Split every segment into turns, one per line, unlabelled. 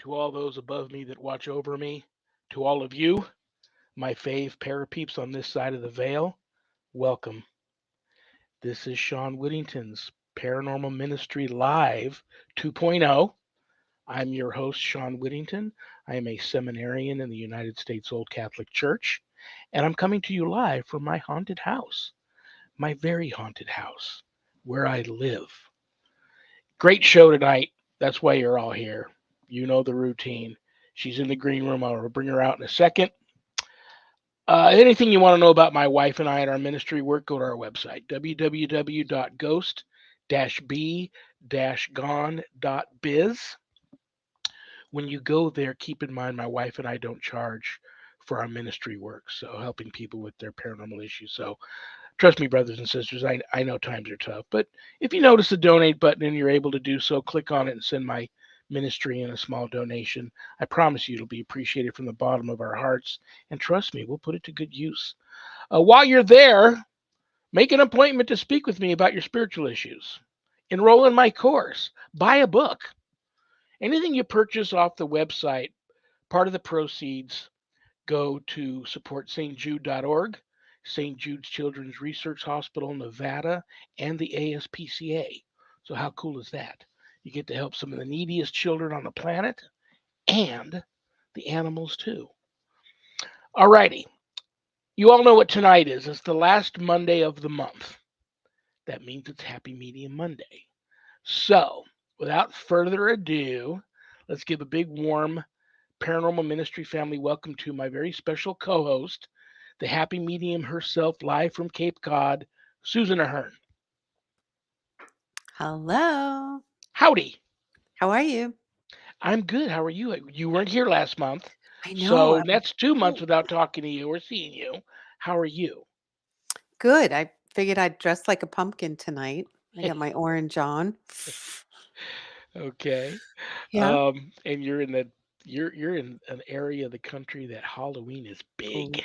to all those above me that watch over me, to all of you, my fave parapeeps on this side of the veil, welcome. This is Shawn Whittington's Paranormal Ministry Live 2.0. I'm your host, Shawn Whittington. I am a seminarian in the United States Old Catholic Church, and I'm coming to you live from my haunted house, my very haunted house, where I live. Great show tonight. That's why you're all here. You know the routine. She's in the green room. I'll bring her out in a second. Anything you want to know about my wife and I and our ministry work, go to our website, www.ghost-b-gone.biz. When you go there, keep in mind my wife and I don't charge for our ministry work, so helping people with their paranormal issues. So trust me, brothers and sisters, I know times are tough, but if you notice the donate button and you're able to do so, click on it and send my ministry in a small donation. I promise you it'll be appreciated from the bottom of our hearts. And trust me, we'll put it to good use. While you're there, make an appointment to speak with me about your spiritual issues. Enroll in my course. Buy a book. Anything you purchase off the website, part of the proceeds go to support stjude.org, St. Jude's Children's Research Hospital, Nevada, and the ASPCA. So how cool is that? You get to help some of the neediest children on the planet and the animals too. Alrighty. You all know what tonight is. It's the last Monday of the month. That means it's Happy Medium Monday. So, without further ado, let's give a big warm Paranormal Ministry family welcome to my very special co-host, the Happy Medium herself, live from Cape Cod, Susan AHEARN.
Hello.
Howdy.
How are you?
I'm good. How are you? You weren't here last month,
I know.
so that's 2 months
Oh,
without talking to you or seeing you. How are you?
good. I figured I'd dress like a pumpkin tonight. I got my orange on.
Okay.
Yeah.
And you're in an area of the country that Halloween is
Oh,
big.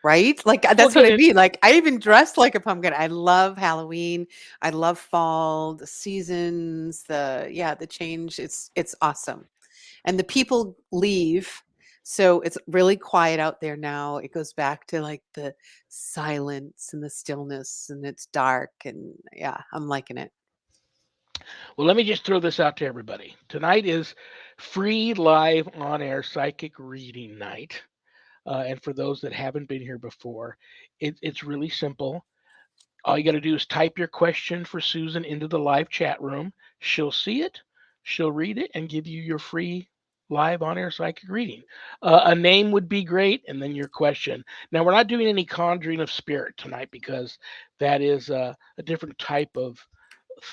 right? Like
We'll
that's what
get
I
it.
mean. Like I even dressed like a pumpkin. I love Halloween. I love fall, the seasons, the change. It's awesome. And the people leave. So it's really quiet out there now. It goes back to like the silence and the stillness and it's dark and yeah, I'm liking it.
Well, let me just throw this out to everybody. Tonight is free live on air psychic reading night. And for those that haven't been here before, it's really simple. All you got to do is type your question for Susan into the live chat room. She'll see it, she'll read it, and give you your free live on air psychic reading. A name would be great, and then your question. Now, we're not doing any conjuring of spirit tonight because that is a different type of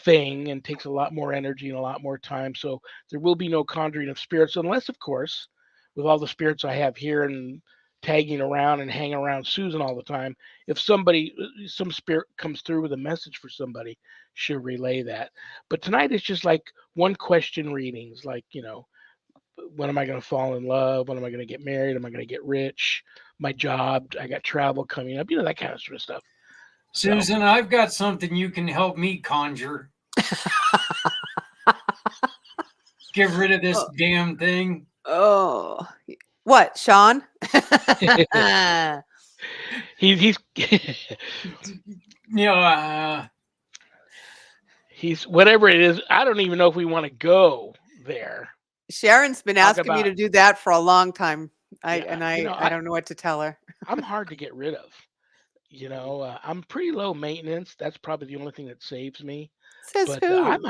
thing and takes a lot more energy and a lot more time. So there will be no conjuring of spirits, unless, of course, with all the spirits I have here and tagging around and hanging around Susan all the time, if some spirit comes through with a message for somebody, she'll relay that. But tonight it's just like one question readings, like, when am I going to fall in love? When am I going to get married? Am I going to get rich? My job, I got travel coming up, that kind of sort of stuff. So,
Susan, I've got something you can help me conjure. Get rid of this
Oh,
damn thing.
oh. What, Sean?
he's
You know, uh,
he's whatever it is. I don't even know if we want to go there.
Sharon's been
Talk
asking me
about
to do that for a long time.
yeah.
I don't know what to tell her.
I'm hard to get rid of. I'm pretty low maintenance. That's probably the only thing that saves me.
Says
But
who?
I'm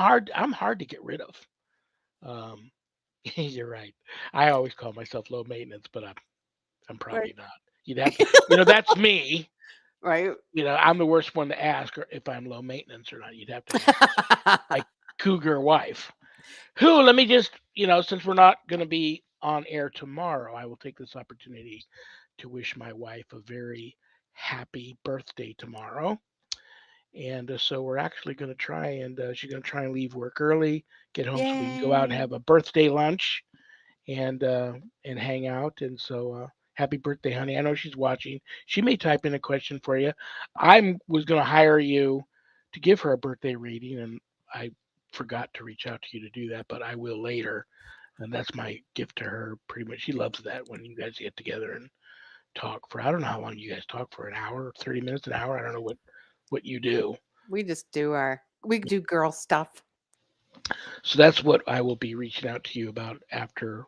hard to get rid of. Um, you're right. I always call myself low maintenance, but I'm
Right.
probably not. You'd have to, that's me.
Right.
I'm the worst one to ask if I'm low maintenance or not. You'd have to ask my cougar wife. Who, let me just, since we're not going to be on air tomorrow, I will take this opportunity to wish my wife a very happy birthday tomorrow. And so we're actually going to try and she's going to try and leave work early, get home so we can go out and
Yay.
have a birthday lunch and hang out. And so happy birthday, honey. I know she's watching. She may type in a question for you. I was going to hire you to give her a birthday reading, and I forgot to reach out to you to do that, but I will later. and that's my gift to her. Pretty much, she loves that when you guys get together and talk for. I don't know how long you guys talk for, an hour, 30 minutes, an hour. I don't know what you do.
We just we do girl stuff.
So that's what I will be reaching out to you about after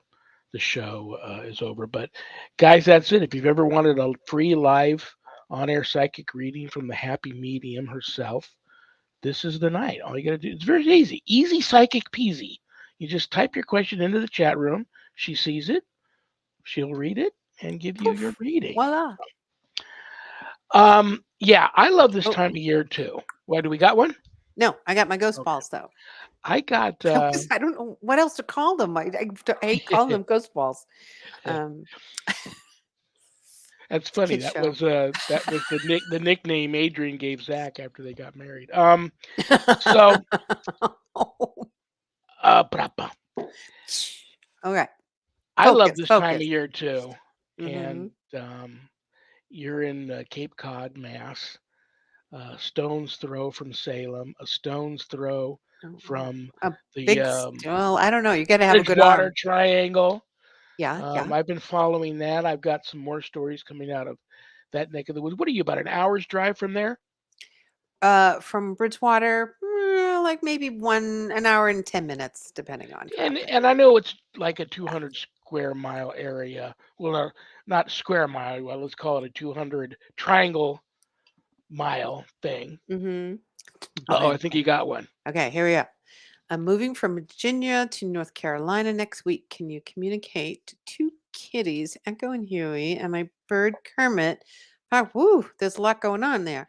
the show is over. But guys, that's it. If you've ever wanted a free live on-air psychic reading from the happy medium herself, this is the night. All you got to do, it's very easy. Easy psychic peasy. You just type your question into the chat room. She sees it. She'll read it and give you your
Poof.
reading.
Voila.
Yeah, I love this
Oh,
time of year too. Why do we got one?
no, I got my ghost
Okay.
balls though.
I got
I don't know what else to call them. I hate calling them ghost balls. Um,
that's
it's a
funny.
kid's show.
That was the nickname Adrian gave Zach after they got married. So brapa.
Okay.
I love
Focus,
this time of
focus.
year too,
Mm-hmm.
and you're in Cape Cod, Mass. Stone's throw from Salem, a stone's throw
Oh,
from
a
the
big, well, I don't know. You got to have a good
Bridgewater
arm.
Triangle.
Yeah, yeah.
I've been following that. I've got some more stories coming out of that neck of the woods. What are you, about an hour's drive from there?
From Bridgewater, like maybe an hour and 10 minutes, depending on traffic.
And I know it's like a 200 square mile area. Well, not square mile. Well, let's call it a 200 triangle mile thing.
Mm-hmm.
Oh,
Okay.
I think you got one.
Okay. Here we go. I'm moving from Virginia to North Carolina next week. Can you communicate to two kitties, Echo and Huey, and my bird Kermit? Woo, there's a lot going on there.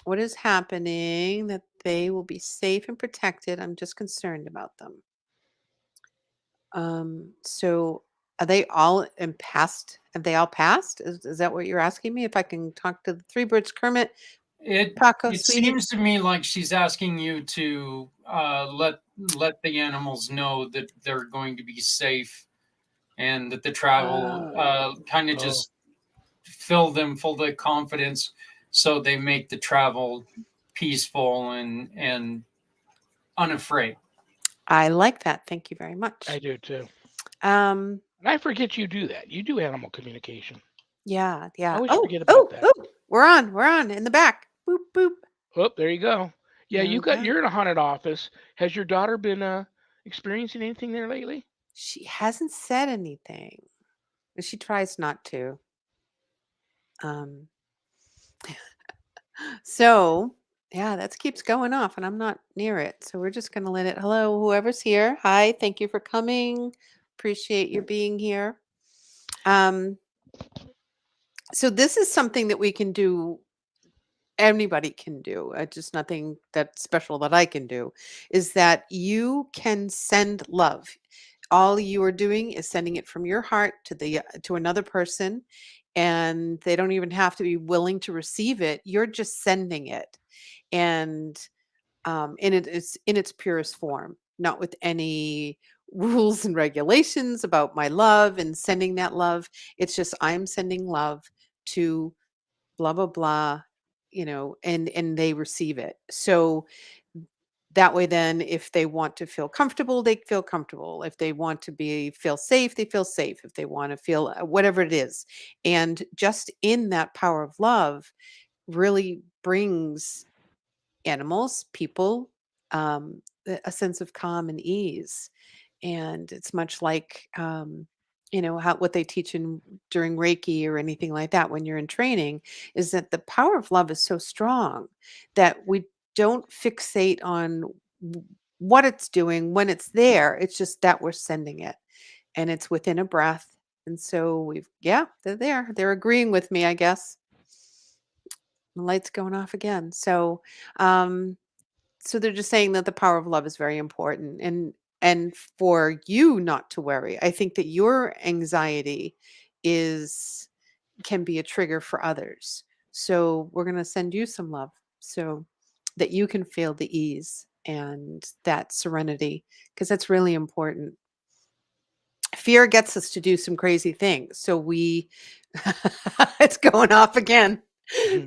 What is happening that they will be safe and protected? I'm just concerned about them. So are they all in past? Have they all passed? Is that what you're asking me? If I can talk to the three birds, Kermit,
It
Paco,
it
sweetie?
seems to me like she's asking you to let the animals know that they're going to be safe and that the travel
Oh,
kind of
Oh,
just fill them full of confidence so they make the travel peaceful and unafraid.
I like that. Thank you very
I
much.
do too.
Um,
And I forget you do that. You do animal communication.
yeah,
I
yeah.
always
Oh,
forget about
oh,
that.
oh, we're on in the back. Boop, boop.
Oh, there you go. Yeah,
There we go.
you're in a haunted office. Has your daughter been experiencing anything there lately?
She hasn't said anything. She tries not to. Um, so yeah, that keeps going off and I'm not near it. So we're just gonna let it. Hello, whoever's here. Hi, thank you for coming. Appreciate your being here. Um, so this is something that we can do, anybody can do, just nothing that special that I can do, is that you can send love. All you are doing is sending it from your heart to to another person, and they don't even have to be willing to receive it. You're just sending it, and it's in its purest form, not with any rules and regulations about my love and sending that love. It's just I'm sending love to blah blah blah, and they receive it. So that way, then if they want to feel comfortable, they feel comfortable. If they want to be feel safe, they feel safe. If they want to feel whatever it is, and just in that power of love really brings animals, people, a sense of calm and ease. And it's much like, how what they teach in during Reiki or anything like that when you're in training, is that the power of love is so strong that we don't fixate on what it's doing when it's there. It's just that we're sending it, and it's within a breath. And so yeah, they're there. They're agreeing with me, I guess. The light's going off again. Um, so they're just saying that the power of love is very important, and for you not to worry. I think that your anxiety is can be a trigger for others. So we're going to send you some love so that you can feel the ease and that serenity, because that's really important. Fear gets us to do some crazy things. So it's going off again.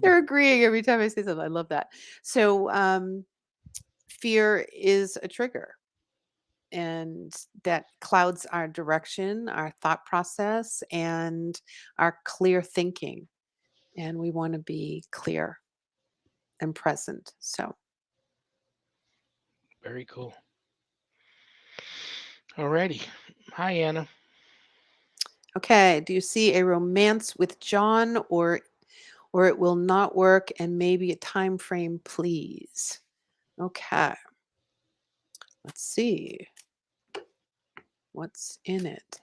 They're agreeing every time I say something. I love that. So fear is a trigger, and that clouds our direction, our thought process, and our clear thinking. And we want to be clear and present. So,
Very cool. Alrighty. Hi, Anna.
okay. Do you see a romance with John, or it will not work, and maybe a time frame, please? Okay. Let's see what's in it.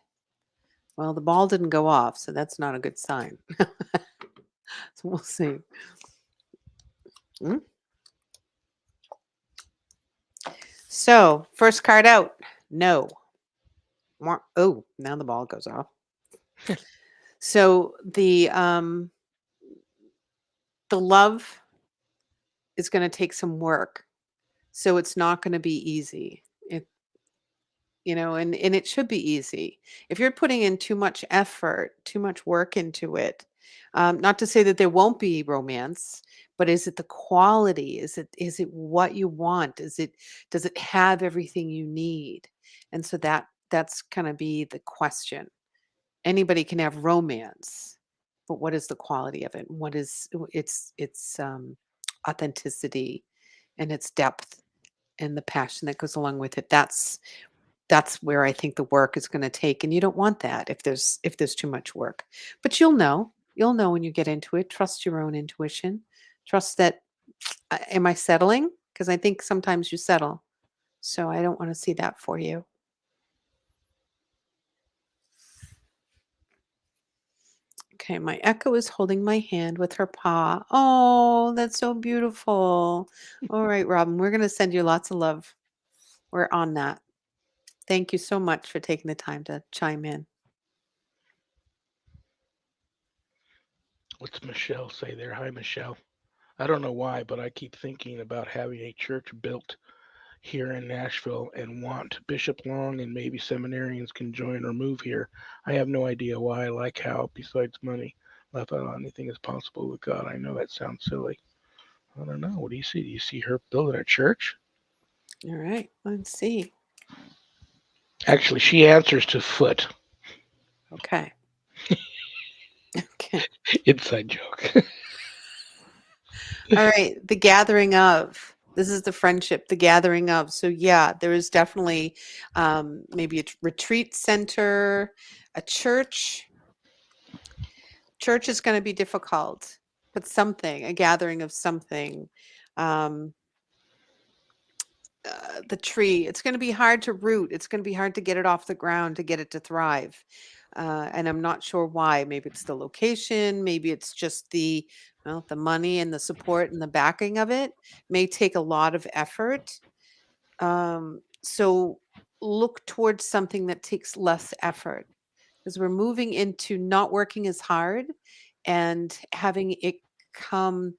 Well, the ball didn't go off, so that's not a good sign. So we'll see. Hmm? So, first card out. No. Oh, now the ball goes off. So the love is going to take some work. So it's not going to be easy. And it should be easy. If you're putting in too much effort, too much work into it, not to say that there won't be romance, but is it the quality? Is it what you want? Does it have everything you need? And so that's gonna be the question. Anybody can have romance, but what is the quality of it? What is its authenticity and its depth and the passion that goes along with it? That's where I think the work is going to take, and you don't want that if there's too much work. But you'll know when you get into it. Trust your own intuition. Trust that. Am I settling? Because I think sometimes you settle. So I don't want to see that for you. Okay, my echo is holding my hand with her paw. Oh, that's so beautiful. All right, Robin, we're going to send you lots of love. We're on that. Thank you so much for taking the time to chime in.
What's Michelle say there? Hi, Michelle. I don't know why, but I keep thinking about having a church built here in Nashville and want Bishop Long and maybe seminarians can join or move here. I have no idea why. I like how, besides money, left out anything is possible with God. I know that sounds silly. I don't know. What do you see? Do you see her building a church?
All right, let's see.
Actually, she answers to foot.
Okay. Okay.
Inside joke.
All right. The gathering of. This is the friendship, the gathering of. So yeah, there is definitely maybe a retreat center, a church. Church is going to be difficult, but something, a gathering of something. Um, the tree, it's going to be hard to root. It's going to be hard to get it off the ground, to get it to thrive. And I'm not sure why. Maybe it's the location. Maybe it's just the money and the support and the backing of it may take a lot of effort. So look towards something that takes less effort, because we're moving into not working as hard and having it come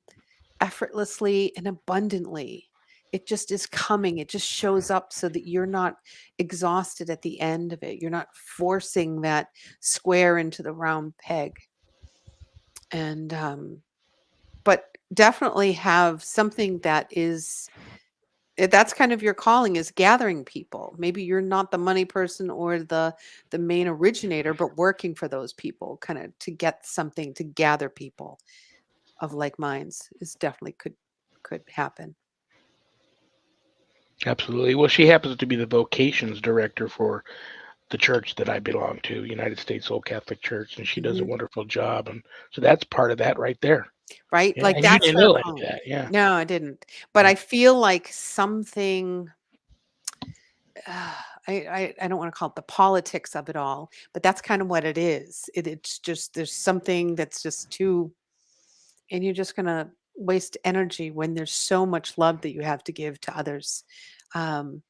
effortlessly and abundantly. It just is coming. It just shows up so that you're not exhausted at the end of it. You're not forcing that square into the round peg. And but definitely have something that is that's kind of your calling, is gathering people. Maybe you're not the money person or the main originator, but working for those people, kind of to get something to gather people of like minds is definitely could happen.
Absolutely. Well, she happens to be the vocations director for the church that I belong to, United States Old Catholic Church, and she does a
Mhm.
wonderful job. And so that's part of that right there.
Right?
Yeah.
Like
And you
that's
didn't
her
know any of
calling.
that. Yeah.
No, I didn't. But
Yeah.
I feel like something I don't want to call it the politics of it all, but that's kind of what it is. It's just there's something that's just too, and you're just gonna waste energy when there's so much love that you have to give to others. Um,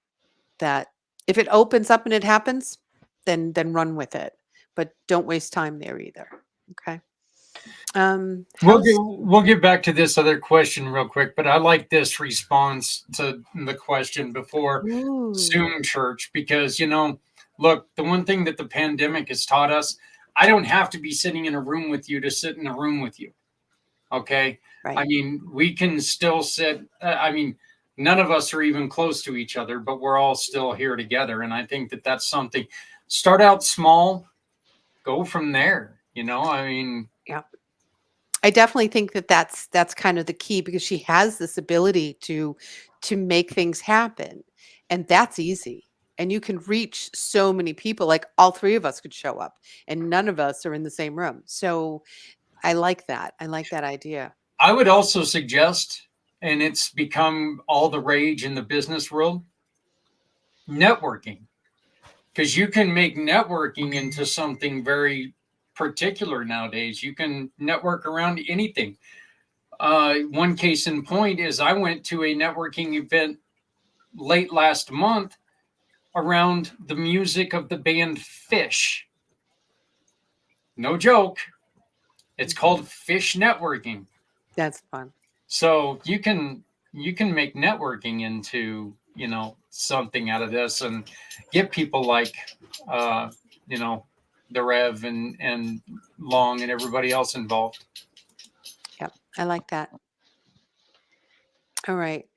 that if it opens up and it happens, then run with it. But don't waste time there either. Okay. How's
We'll get back to this other question real quick, but I like this response to the question before
ooh,
Zoom church, because look, the one thing that the pandemic has taught us, I don't have to be sitting in a room with you to sit in a room with you. Okay. I
right.
mean, we can still sit. I mean, None of us are even close to each other, but we're all still here together. And I think that that's something. Start out small, go from there. I mean,
Yeah. I definitely think that that's kind of the key because she has this ability to make things happen, and that's easy. And you can reach so many people. Like all three of us could show up, and none of us are in the same room. So I like that. I like that idea.
I would also suggest, and it's become all the rage in the business world, networking. Because you can make networking into something very particular nowadays. You can network around anything. One case in point is I went to a networking event late last month around the music of the band Fish. No joke. It's called Fish Networking.
That's fun.
So you can make networking into something out of this and get people like uh, you know the Rev and Long and everybody else involved.
Yep. I like that. All right.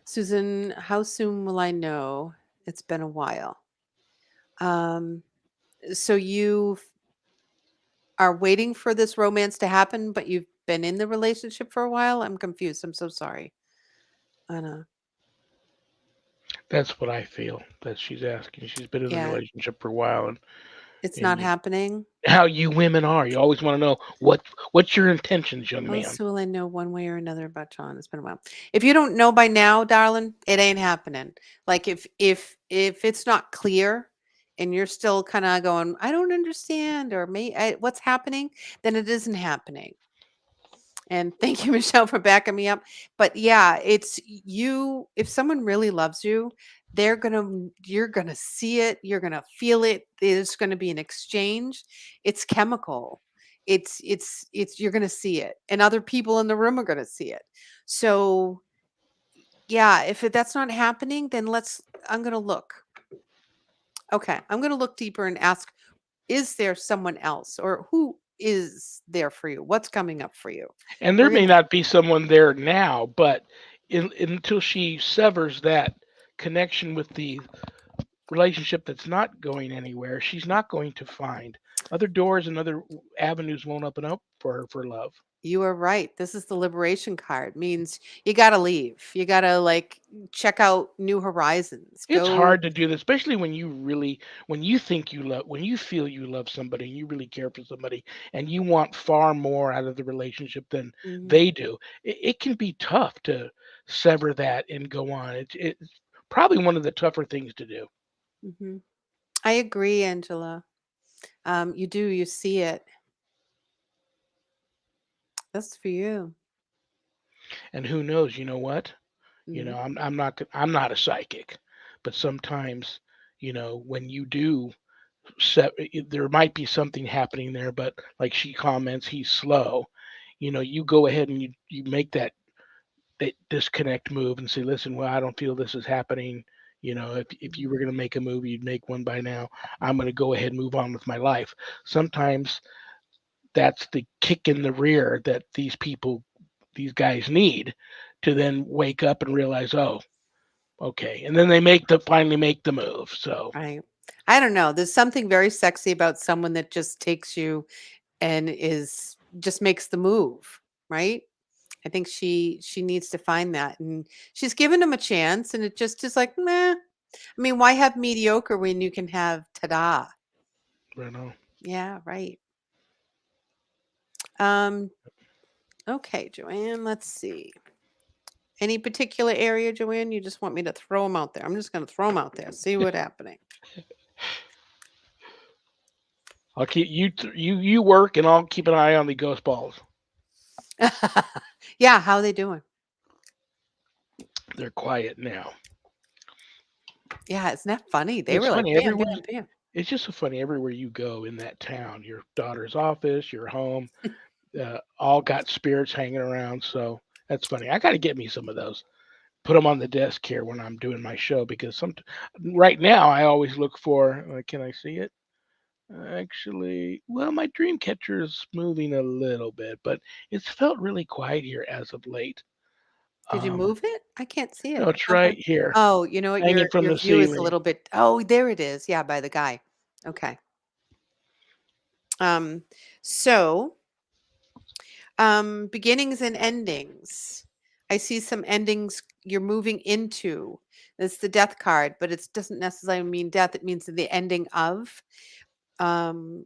Susan, how soon will I know? It's been a while. Um, so you are waiting for this romance to happen, but you've been in the relationship for a while? I'm confused. I'm so sorry. Anna.
That's what I feel that she's asking. She's been in the
Yeah,
relationship for a while,
it's not
and
happening.
how you women are. You always want to know what's your intentions, young
How
man.
soon will I know one way or another about John? It's been a while. If you don't know by now, darling, it ain't happening. Like if it's not clear and you're still kind of going, I don't understand, or what's happening, then it isn't happening. And thank you, Michelle, for backing me up. But yeah, it's you. If someone really loves you, you're gonna see it, you're gonna feel it. There's gonna be an exchange. It's chemical. You're gonna see it, and other people in the room are gonna see it. So yeah, if that's not happening, then I'm gonna look. Okay, I'm gonna look deeper and ask, is there someone else, or who is there for you? What's coming up for you?
And there
We're
may
gonna
not be someone there now, but until she severs that connection with the relationship that's not going anywhere, she's not going to find other doors and other avenues won't open up for her for love.
You are right. This is the liberation card. Means you gotta leave. You gotta like check out new horizons.
It's
Go.
hard to do this, especially when you think you love, when you feel you love somebody and you really care for somebody and you want far more out of the relationship than
Mhm,
they do. It can be tough to sever that and go on. It's probably one of the tougher things to do.
mhm. I agree, Angela. You do. You see it. That's for you.
And who knows, you know what?
Mhm,
I'm not a psychic, but sometimes, when you do set, there might be something happening there, but like she comments, he's slow. You go ahead and you make that disconnect move and say, listen, well, I don't feel this is happening. If you were going to make a move, you'd make one by now. I'm going to go ahead and move on with my life. Sometimes that's the kick in the rear that these guys need to then wake up and realize, oh, okay. And then they finally make the move. So
right. I don't know. There's something very sexy about someone that just takes you and is just makes the move, right? I think she needs to find that, and she's given him a chance, and it just is like, meh. I mean, why have mediocre when you can have ta-da?
I don't know.
Yeah, right. Um, okay, Joanne, let's see. Any particular area, Joanne? You just want me to throw them out there? I'm just going to throw them out there. See what happening.
I'll keep you work and I'll keep an eye on the ghost balls.
Yeah, how they doing?
They're quiet now.
Yeah, isn't that funny? They
It's
were like
funny
bam,
everywhere.
bam, bam.
It's just so funny everywhere you go in that town. Your daughter's office, your home, all got spirits hanging around. So that's funny. I got to get me some of those. Put them on the desk here when I'm doing my show because right now I always look for. Can I see it? Actually, well, my dream catcher is moving a little bit, but it's felt really quiet here as of late.
Did you
Um,
move it? I can't see
no,
it.
it's
Okay.
right here,
Oh, you know what?
hanging from
Your
the
view is a
ceiling.
little bit. Oh, there it is. Yeah, by the guy. Okay. Um, so beginnings and endings. I see some endings you're moving into. It's the death card, but it doesn't necessarily mean death. It means the ending of. Um,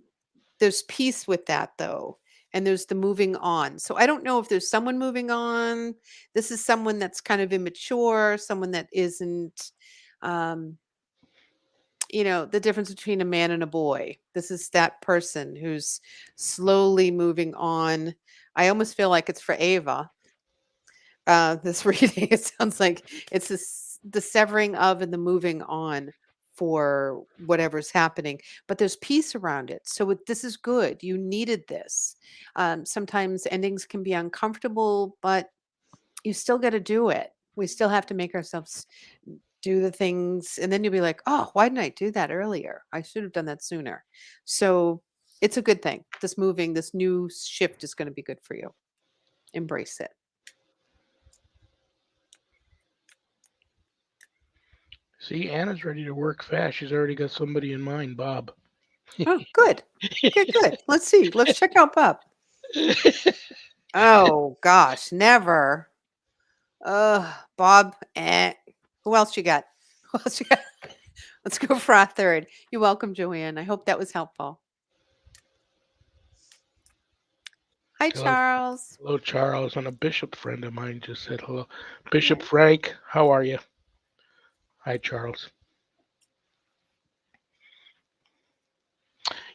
there's peace with that though, and there's the moving on. So I don't know if there's someone moving on. This is someone that's kind of immature, someone that isn't. Um, the difference between a man and a boy. This is that person who's slowly moving on. I almost feel like it's for Ava. This reading, it sounds like it's the severing of and the moving on for whatever's happening, but there's peace around it. So this is good. You needed this. Sometimes endings can be uncomfortable, but you still got to do it. We still have to make ourselves do the things, and then you'll be like, oh, why didn't I do that earlier? I should have done that sooner. So it's a good thing. This new shift is going to be good for you. Embrace it.
See, Anna's ready to work fast. She's already got somebody in mind, Bob.
Oh, good. Okay, good. Let's see. Let's check out Bob. Oh gosh, never. Bob. Who else you got? Who else you got? Let's go for our third. You're welcome, Joanne. I hope that was helpful. Hi,
Hello,
Charles.
hello, Charles. And a bishop friend of mine just said hello. Bishop Frank, how are you? Hi, Charles.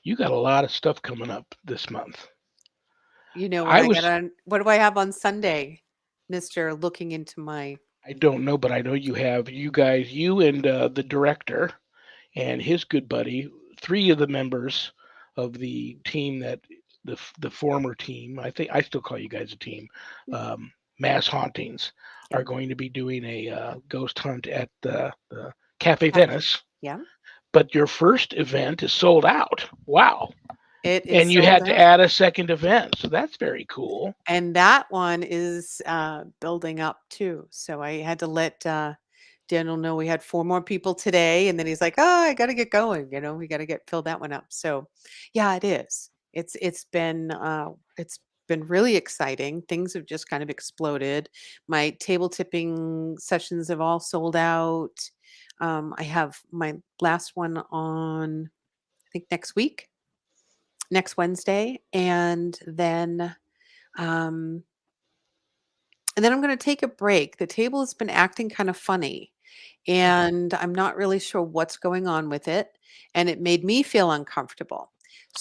You got a lot of stuff coming up this month.
You know what
I
I got
was,
on? What do I have on Sunday, Mister? Looking into my.
I don't know, but I know you have, you guys, you and the director and his good buddy, three of the members of the team that the former team, I think I still call you guys a team, Mass Hauntings,
Yeah.
are going to be doing a ghost hunt at the Cafe
Cafe.
Venice.
Yeah.
But your first event is sold out. Wow.
It is
And you
sold
had to
out.
add a second event. So that's very cool.
And that one is building up too. So I had to let Daniel know we had 4 more people today, and then he's like, "Oh, I got to get going. We got to fill that one up." So, yeah, it is. It's been really exciting. Things have just kind of exploded. My table tipping sessions have all sold out. I have my last one on, I think, next Wednesday, um, and then I'm going to take a break. The table has been acting kind of funny, and I'm not really sure what's going on with it. And it made me feel uncomfortable.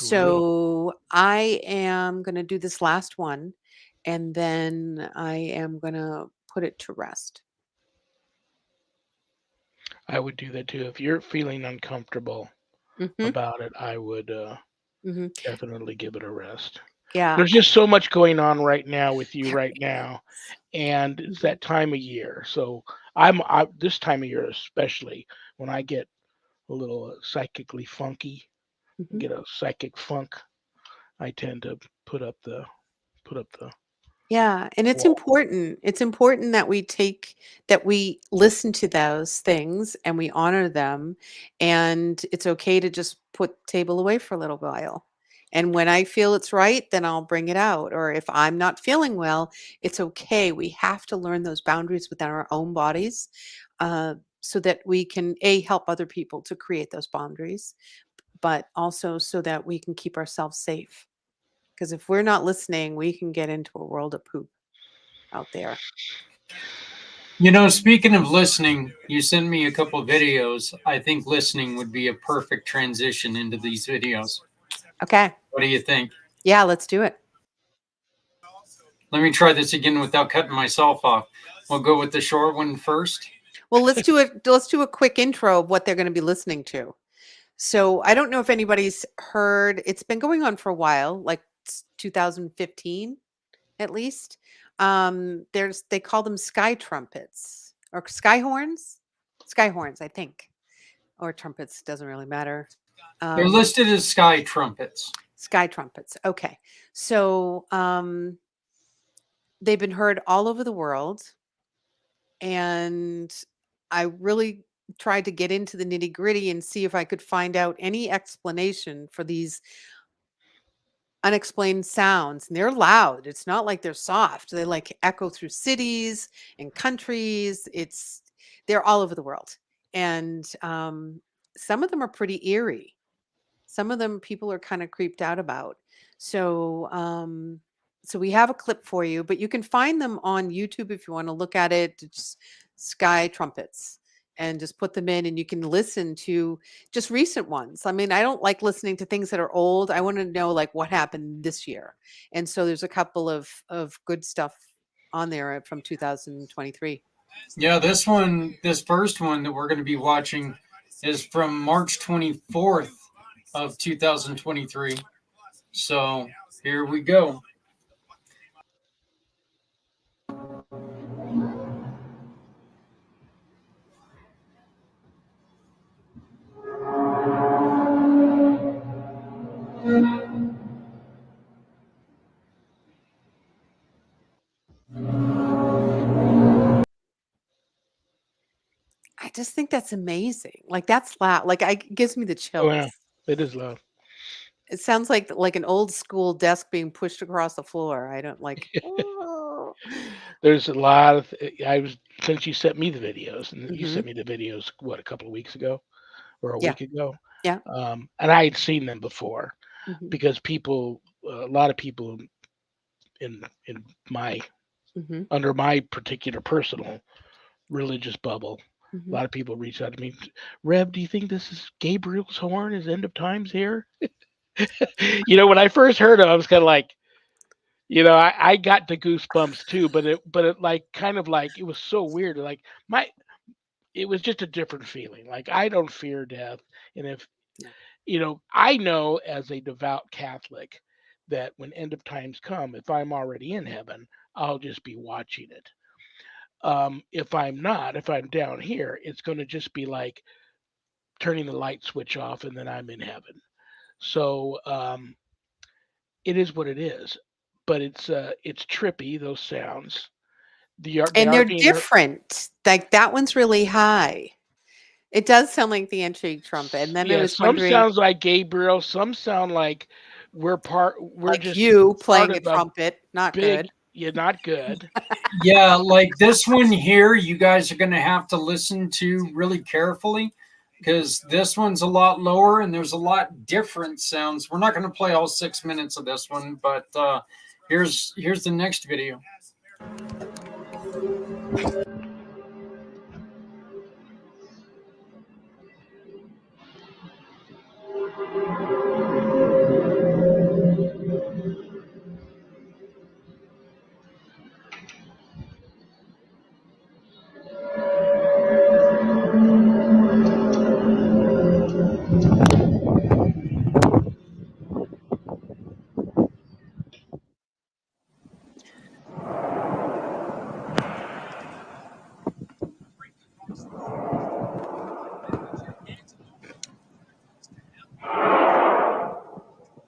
Really?
So I am going to do this last one, and then I am going to put it to rest.
I would do that too. If you're feeling uncomfortable
Hmm.
about it, I would
Hmm.
definitely give it a rest.
Yeah.
There's just so much going on right now with you
There
right now,
is.
and it's
Hmm.
that time of year. So this time of year especially when I get a little psychically funky,
Hmm.
get a psychic funk, I tend to put up the put up the
Yeah, and it's
wall.
important. It's important that we listen to those things and we honor them, and it's okay to just put the table away for a little while. And when I feel it's right, then I'll bring it out. Or if I'm not feeling well, it's okay. We have to learn those boundaries within our own bodies, so that we can help other people to create those boundaries, but also so that we can keep ourselves safe. Because if we're not listening, we can get into a world of poop out there.
Speaking of listening, you sent me a couple of videos. I think listening would be a perfect transition into these videos.
Okay.
What do you think?
Yeah, let's do it.
Let me try this again without cutting myself off. We'll go with the short one first.
Well, let's do a quick intro of what they're going to be listening to. So, I don't know if anybody's heard, it's been going on for a while, like 2015 at least. They call them sky trumpets or sky horns. Sky horns, I think. Or trumpets, doesn't really matter.
They're
Um,
listed as sky trumpets.
Sky trumpets. Okay. So, they've been heard all over the world. and I really tried to get into the nitty gritty and see if I could find out any explanation for these unexplained sounds. And they're loud. It's not like they're soft. They like echo through cities and countries. They're all over the world. And some of them are pretty eerie. Some of them people are kind of creeped out about. So so we have a clip for you, but you can find them on YouTube if you want to look at it. It's sky trumpets, and just put them in, and you can listen to just recent ones. I mean, I don't like listening to things that are old. I want to know like what happened this year. And so there's a couple of good stuff on there from 2023.
Yeah, this first one that we're going to be watching is from March 24th of 2023. So here we go.
I just think that's amazing. Like that's loud. Like it gives me the
Oh
chills.
yeah, it is loud.
It sounds like an old school desk being pushed across the floor. I don't like. Oh.
There's a lot of. I was since you sent me the videos, and you
Hmm.
sent me the videos what a couple of weeks ago or a
Yeah,
week ago,
yeah.
and I had seen them before
Hmm.
because people, a lot of people in my
Hmm.
under my particular personal religious bubble, a
Hmm.
lot of people reach out to me. Rev, do you think this is Gabriel's horn? Is end of times here? When I first heard it, I was kind of like, I got the goosebumps too, but it like kind of like it was so weird. Like my, it was just a different feeling. Like I don't fear death, and if
No.
I know as a devout Catholic that when end of times come, if I'm already in heaven, I'll just be watching it. If I'm not, if I'm down here, it's going to just be like turning the light switch off, and then I'm in heaven. So it is what it is. But it's trippy, those sounds. They
And
are
they're
being
different. Like that one's really high. It does sound like the entry trumpet. And then I
yeah,
was
some
wondering,
sounds like Gabriel, some sound like we're
like
just
you
part
playing a
of a
trumpet, not
big,
good.
yeah, not good.
Yeah, like this one here, you guys are going to have to listen to really carefully because this one's a lot lower and there's a lot different sounds. We're not going to play all 6 minutes of this one, but here's the next video.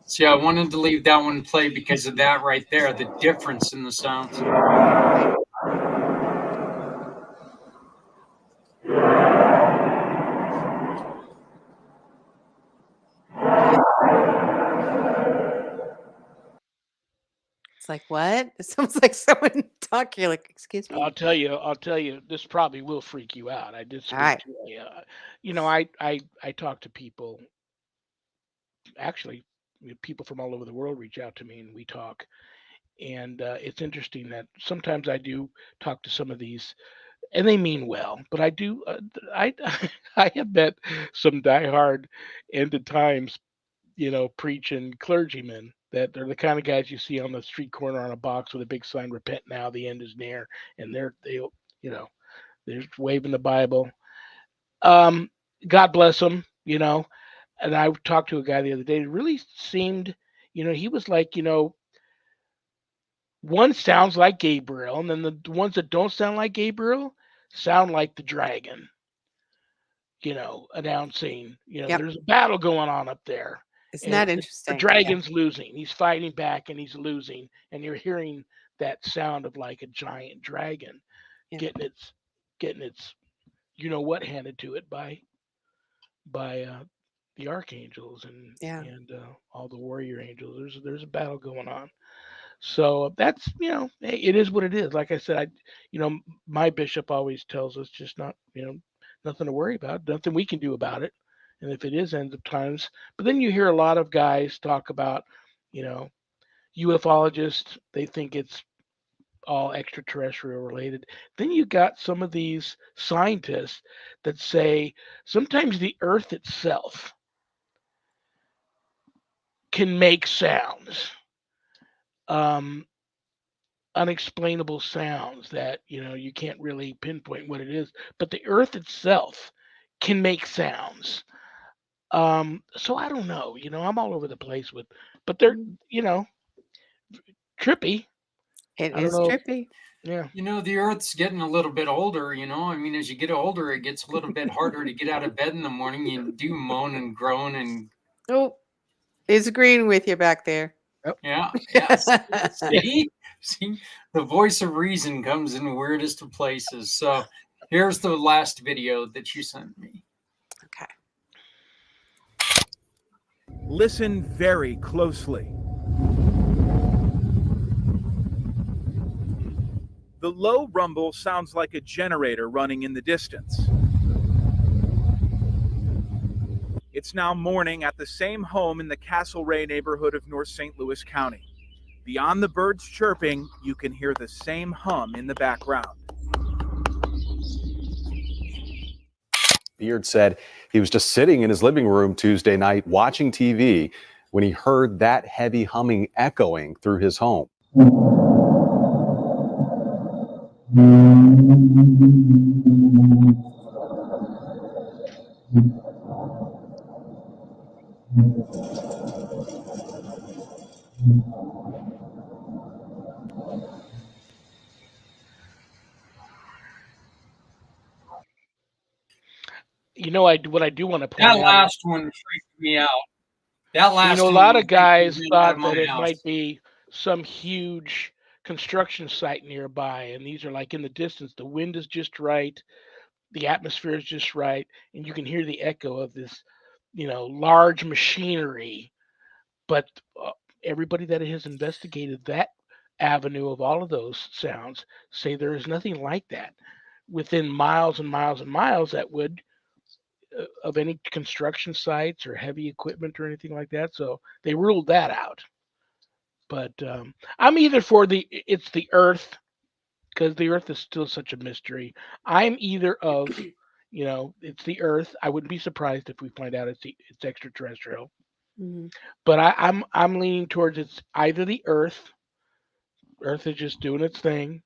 See, I wanted to leave that one play because of that right there, the difference in the sounds.
Right. It's like, what? It sounds like someone talking. You're like, excuse me?
I'll tell you, this probably will freak you out. I did
All
speak
right.
to I talk to people, actually, people from all over the world reach out to me and we talk. And it's interesting that sometimes I do talk to some of these, and they mean well, but I do, I, I have met some diehard end of times, preaching clergymen that are the kind of guys you see on the street corner on a box with a big sign, "Repent now, the end is near," and you know, they're waving the Bible. Um, God bless them, And I talked to a guy the other day. It really seemed, he was like, one sounds like Gabriel, and then the ones that don't sound like Gabriel sound like the dragon, announcing,
Yep.
there's a battle going on up there.
Isn't
And
that
the
interesting? Yeah.
dragon's losing. He's fighting back and he's losing. And you're hearing that sound of like a giant dragon
Yeah.
getting its getting its what handed to it by the archangels
Yeah.
and all the warrior angels. There's a battle going on. So that's hey, it is what it is. Like I said, my bishop always tells us just not nothing to worry about, nothing we can do about it. And if it is end of times, but then you hear a lot of guys talk about you know ufologists. They think it's all extraterrestrial related. Then you got some of these scientists that say sometimes the Earth itself can make sounds, um, unexplainable sounds that you can't really pinpoint what it is, but the Earth itself can make sounds. So I don't know. I'm all over the place but they're
Mm.
you know trippy.
It
I don't
is
know.
trippy.
Yeah.
The Earth's getting a little bit older. I mean, as you get older, it gets a little bit harder to get out of bed in the morning. You do moan and groan and
Oh, he's agreeing with you back there.
Yep.
yeah, yes. See, the voice of reason comes in the weirdest of places. So here's the last video that you sent me.
Okay.
Listen very closely. The low rumble sounds like a generator running in the distance. It's now morning at the same home in the Castlereagh neighborhood of North St. Louis County. Beyond the birds chirping, you can hear the same hum in the background.
Beard said he was just sitting in his living room Tuesday night watching TV when he heard that heavy humming echoing through his home.
What I do want to
That
point out is,
last one freaked me out. That
a
last one
lot
would
of
take the
guys
wind out of
thought
my
that it
house.
might be some huge construction site nearby, and these are like in the distance. The wind is just right, the atmosphere is just right, and you can hear the echo of this, large machinery. But uh, everybody that has investigated that avenue of all of those sounds say there is nothing like that within miles and miles and miles that would of any construction sites or heavy equipment or anything like that. So they ruled that out. But I'm either for it's the Earth because the Earth is still such a mystery. I'm either of, it's the Earth. I wouldn't be surprised if we find out it's extraterrestrial.
Mhm.
But I'm leaning towards it's either the Earth. Earth is just doing its thing,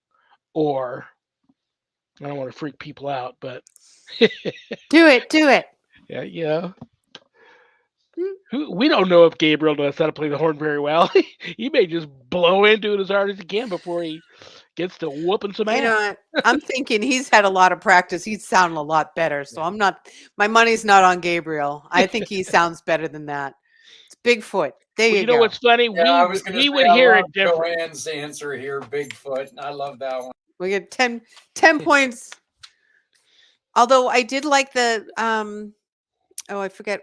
or I don't want to freak people out, but
Do it. Do it.
yeah.
Mm.
We don't know if Gabriel knows how to play the horn very well. He may just blow into it as hard as he can before he gets to whooping some
You
ass.
know what? I'm thinking he's had a lot of practice. He's sounding a lot better. So I'm not, my money's not on Gabriel. I think he sounds better than that. It's Bigfoot. There
Well,
you
you know
go.
what's funny?
Yeah, I was going to
We
say
would
I
hear
love
it different.
Joanne's answer here, Bigfoot. I love that one.
We get 10 points. Although I did like the, oh, I forget,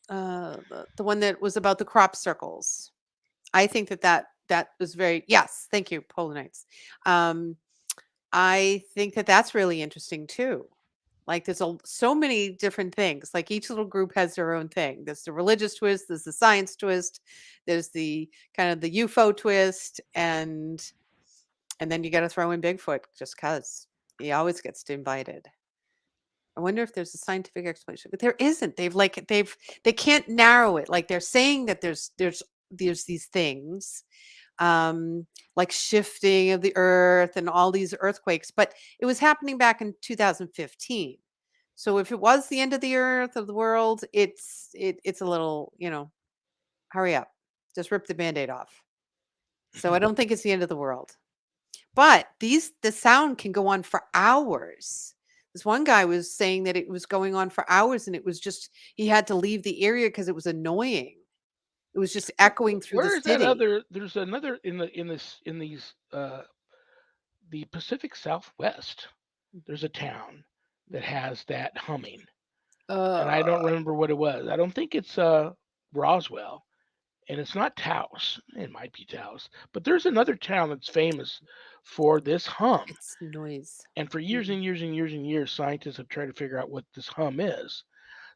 the one that was about the crop circles. I think that was very, yes, thank you, Polar Nights. I think that's really interesting too. Like there's so many different things. Like each little group has their own thing. There's the religious twist, there's the science twist, there's the kind of the UFO twist, and then you got to throw in Bigfoot just cuz he always gets invited. I wonder if there's a scientific explanation, but there isn't. They can't narrow it. Like they're saying that there's these things, like shifting of the earth and all these earthquakes, but it was happening back in 2015. So if it was the end of the earth of the world, it's a little, hurry up, just rip the band-aid off. So I don't think it's the end of the world. But the sound can go on for hours. This one guy was saying that it was going on for hours and it was just he had to leave the area because it was annoying. It was just echoing through the
Where is that
city.
other? There's another in these the Pacific Southwest. there's a town that has that humming, and I
Uh,
don't remember what it was. I don't think it's Roswell, and it's not Taos. It might be Taos, but there's another town that's famous for this hum.
it's noise.
And for years
Mhm.
and years and years and years, scientists have tried to figure out what this hum is.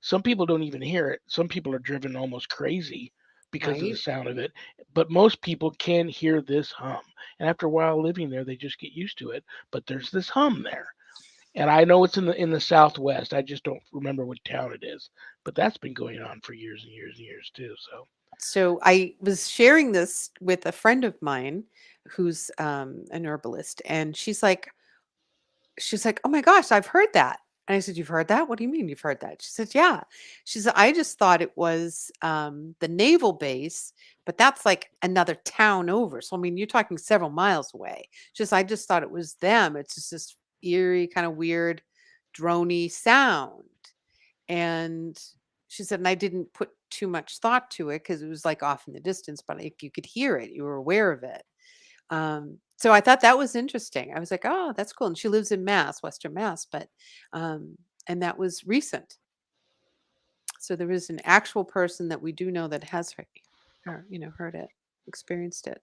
Some people don't even hear it. Some people are driven almost crazy because of the
Right?
sound of it. But most people can hear this hum. And after a while living there, they just get used to it. But there's this hum there. And I know it's in the Southwest. I just don't remember what town it is. But that's been going on for years and years and years too. So
So I was sharing this with a friend of mine who's an herbalist, and she's like, "Oh my gosh, I've heard that." And I said, "You've heard that? What do you mean you've heard that?" She said, "Yeah." She said, "I just thought it was the naval base, but that's like another town over. So I mean, you're talking several miles away." She says, "I just thought it was them. It's just this eerie, kind of weird, drony sound." And she said, and I didn't put too much thought to it because it was like off in the distance, but like you could hear it, you were aware of it. So I thought that was interesting. I was like, oh, that's cool. And she lives in Mass, Western Mass, but and that was recent. So there is an actual person that we do know that has heard, or, heard it, experienced it.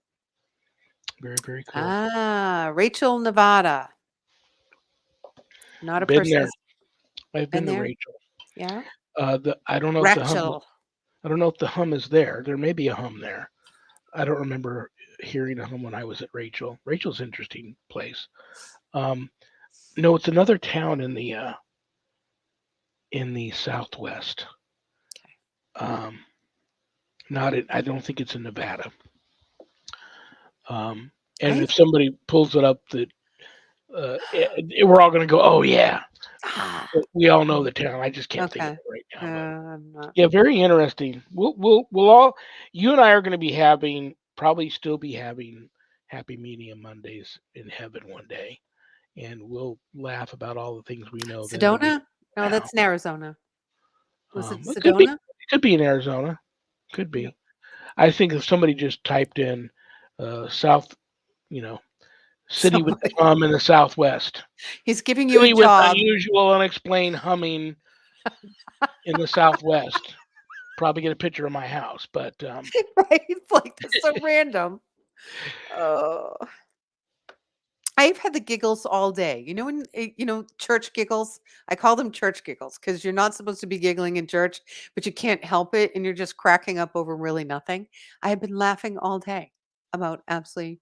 very, very cool.
Ah, Rachel, Nevada. Not a
Been
person
there.
that's
I've
been
been to
there.
Rachel.
Yeah.
I don't know if the hum.
Rachel.
I don't know if the hum is there. There may be a hum there. I don't remember hearing a hum when I was at Rachel. Rachel's an interesting place. Um, no, it's another town in the Southwest. Um, not in, I don't think it's in Nevada. And
I
if somebody pulls it up, that we're all going to go, oh yeah,
ah,
we all know the town. I just can't think of
okay.
it right now. But
I'm not.
yeah, very interesting. We'll all, you and I are going to be probably still be having Happy Medium Mondays in heaven one day, and we'll laugh about all the things we know then that we
Sedona? No,
now.
that's in Arizona. Was it
It
Sedona?
could be in Arizona, could
Yeah.
be. I think if somebody just typed in South, you know, city with the
Somebody.
hum in the Southwest,
He's giving you a
city with
job.
unusual, unexplained humming in the Southwest. Probably get a picture of my house, but
Right? It's like that's so random. Oh. I've had the giggles all day. When church giggles. I call them church giggles because you're not supposed to be giggling in church, but you can't help it, and you're just cracking up over really nothing. I have been laughing all day about absolutely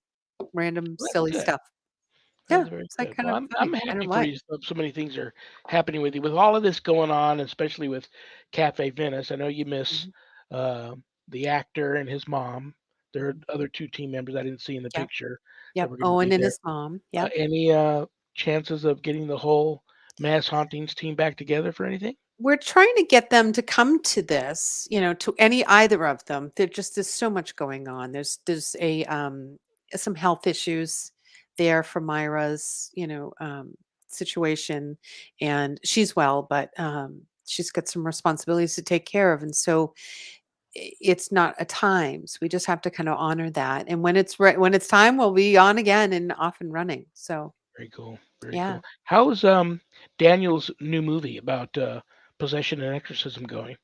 random,
that's
silly
good.
stuff.
That's
Yeah,
very
it's like
good.
kind
Well,
of
I'm
funny. I don't
happy
know
for
why.
you. So many things are happening with you with all of this going on, especially with Cafe Venice. I know you miss
Mhm.
uh, the actor and his mom. There are
Mhm.
other two team members I didn't see in the
Yep.
picture that
Yep.
were going to
Owen
be
and
there.
his mom. Yep.
Any chances of getting the whole Mass Hauntings team back together for anything?
We're trying to get them to come to this, to either of them. There just is so much going on. There's a some health issues there for Myra's, situation, and she's well, but she's got some responsibilities to take care of, and so it's not a times. We just have to kind of honor that, and when it's time, we'll be on again and off and running. So
Very cool. Very
yeah,
cool. How's Daniel's new movie about possession and exorcism going?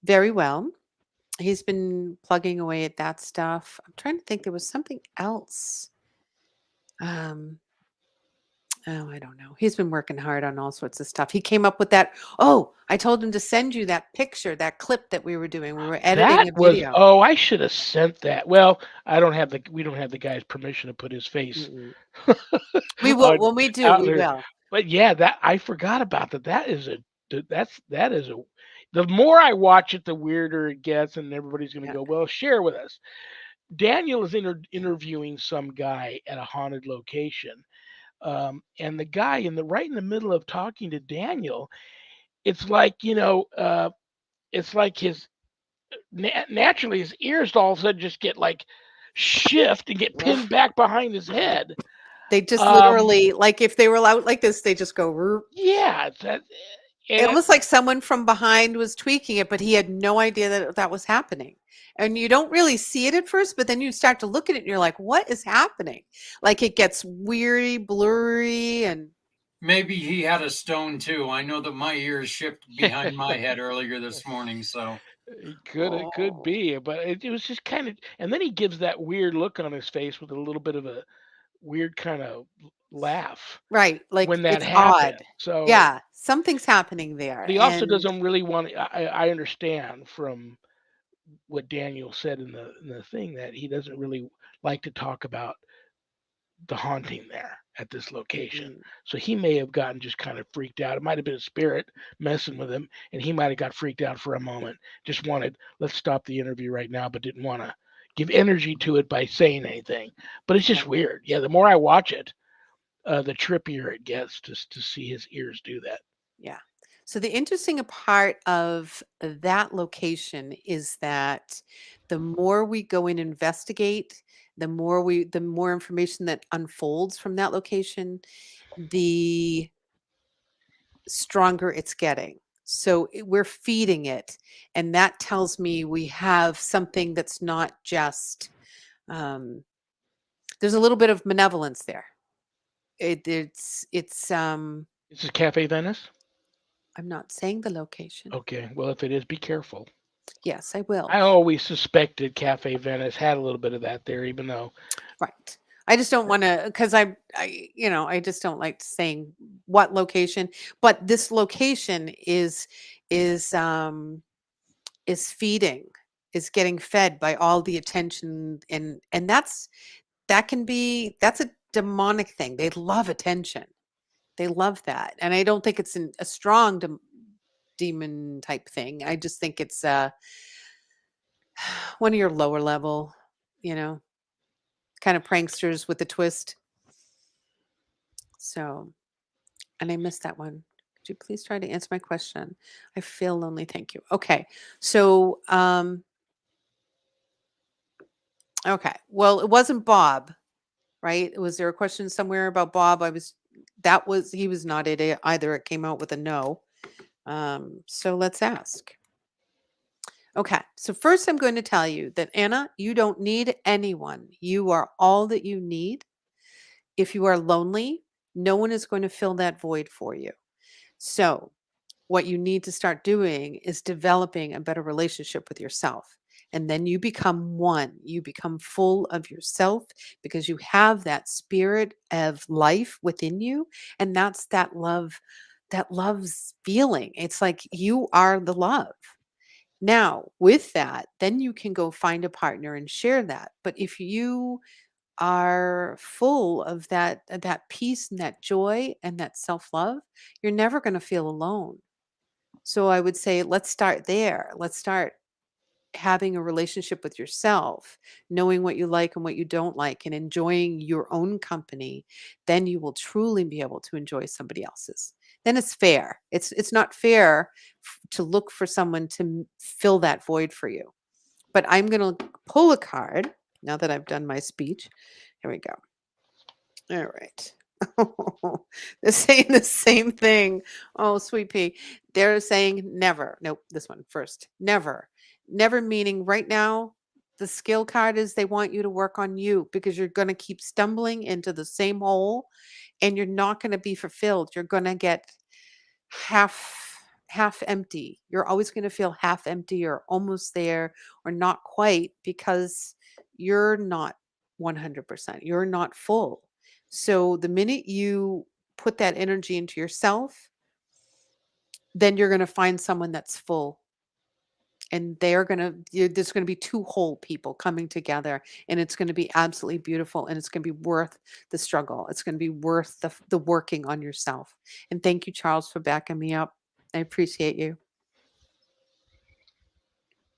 very well. He's been plugging away at that stuff. I'm trying to think there was something else. Um, oh, I don't know. He's been working hard on all sorts of stuff. He came up with that. Oh, I told him to send you that picture, that clip that we were doing. We were editing
That
a
was
video.
oh, I should have sent that. Well, we don't have the guy's permission to put his face
Mm-mm. We will
on
when we do,
out
we
there.
will.
But yeah, that I forgot about that. That is a the more I watch it, the weirder it gets, and everybody's gonna
Yeah.
go, well, share with us. Daniel is interviewing some guy at a haunted location. And the guy right in the middle of talking to Daniel, it's like, it's like naturally his ears all of a sudden just get like shift and get pinned back behind his head.
They just
Um,
literally, like if they were out like this, they just go. "Roop."
yeah, and
Almost like someone from behind was tweaking it, but he had no idea that that was happening. And you don't really see it at first, but then you start to look at it and you're like, what is happening? Like it gets weary, blurry, and
Maybe he had a stone too. I know that my ears shipped behind my head earlier this morning. So
It could
Oh,
be, but it was just kind of, and then he gives that weird look on his face with a little bit of a weird kind of laugh
right. Like
when that
it's
happened.
odd.
So,
Yeah, something's happening there.
but he also
And
doesn't really want. I understand from what Daniel said in the thing that he doesn't really like to talk about the haunting there at this location.
mhm.
So he may have gotten just kind of freaked out. It might have been a spirit messing with him, and he might have got freaked out for a moment. Just wanted, let's stop the interview right now, but didn't want to give energy to it by saying anything. But it's just
Right.
weird. Yeah, the more I watch it, the trippier it gets to see his ears do that.
Yeah. So the interesting part of that location is that the more we go and investigate, the more information that unfolds from that location, the stronger it's getting. So we're feeding it, and that tells me we have something that's not just there's a little bit of malevolence there. It's
This is Cafe Venice.
I'm not saying the location.
Okay, well if it is, be careful.
Yes, I will.
I always suspected Cafe Venice had a little bit of that there, even though
Right. I just don't want to because I just don't like saying what location, but this location is um is feeding, is getting fed by all the attention, and that's a demonic thing. They love attention. They love that. And I don't think it's a strong demon type thing. I just think it's one of your lower level, you know, kind of pranksters with a twist. So, and I missed that one. Could you please try to answer my question? I feel lonely. Thank you. Okay. So, okay. Well, it wasn't Bob, right? Was there a question somewhere about Bob? He was not it either. It came out with a no. So let's ask. Okay. So first I'm going to tell you that Anna, you don't need anyone. You are all that you need. If you are lonely, no one is going to fill that void for you. So what you need to start doing is developing a better relationship with yourself. And then you become one. You become full of yourself because you have that spirit of life within you. And that's that love's feeling. It's like you are the love. Now, with that, then you can go find a partner and share that. But if you are full of that peace and that joy and that self-love, you're never going to feel alone. So I would say let's start there. Let's start having a relationship with yourself, knowing what you like and what you don't like, and enjoying your own company. Then you will truly be able to enjoy somebody else's. Then it's fair. It's not fair to look for someone to fill that void for you. But I'm going to pull a card now that I've done my speech. Here we go. All right. They're saying the same thing. Oh, sweet pea. They're saying never. Nope, this one first. Never. Never meaning right now, the skill card is they want you to work on you because you're going to keep stumbling into the same hole and you're not going to be fulfilled. You're going to get half half empty. You're always going to feel half empty or almost there or not quite because you're not 100%. You're not full. So the minute you put that energy into yourself, then you're going to find someone that's full and there's going to be two whole people coming together and it's going to be absolutely beautiful and it's going to be worth the struggle. It's going to be worth the working on yourself. And thank you, Charles, for backing me up. I appreciate you.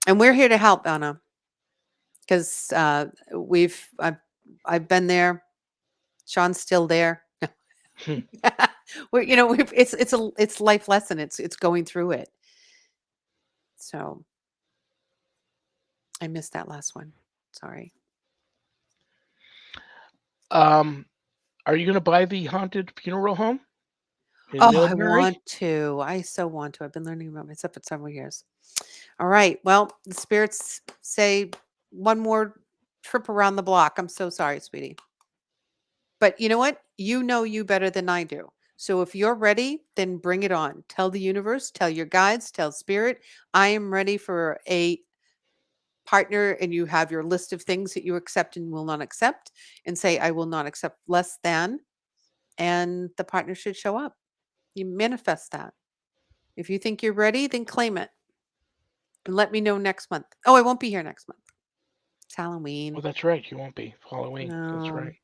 And we're here to help, Anna, because I've been there. Sean's still there. It's life lesson. It's going through it. So I missed that last one. Sorry.
um, are you going to buy the haunted funeral home in
Oh, I
Millbury?
want to. I so want to. I've been learning about myself for several years. All right. Well, the spirits say one more trip around the block. I'm so sorry, sweetie. But you know what? You know you better than I do. So if you're ready, then bring it on. Tell the universe, tell your guides, tell spirit, I am ready for a partner, and you have your list of things that you accept and will not accept, and say, I will not accept less than, and the partner should show up. You manifest that. If you think you're ready, then claim it and let me know next month. Oh, I won't be here next month. It's
Oh,
Halloween.
that's right. You won't be Halloween. That's
No.
right.